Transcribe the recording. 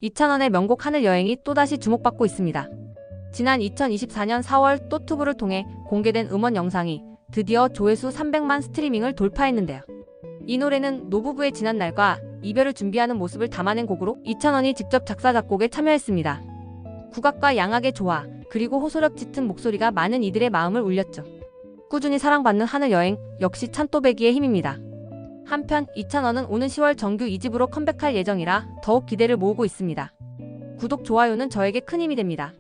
이찬원의 명곡 하늘여행이 또다시 주목받고 있습니다. 지난 2024년 4월 또투브를 통해 공개된 음원 영상이 드디어 조회수 300만 스트리밍을 돌파했는데요. 이 노래는 노부부의 지난 날과 이별을 준비하는 모습을 담아낸 곡으로 이찬원이 직접 작사 작곡에 참여했습니다. 국악과 양악의 조화, 그리고 호소력 짙은 목소리가 많은 이들의 마음을 울렸죠. 꾸준히 사랑받는 하늘여행, 역시 찬또배기의 힘입니다. 한편 이찬원은 오는 10월 정규 2집으로 컴백할 예정이라 더욱 기대를 모으고 있습니다. 구독, 좋아요는 저에게 큰 힘이 됩니다.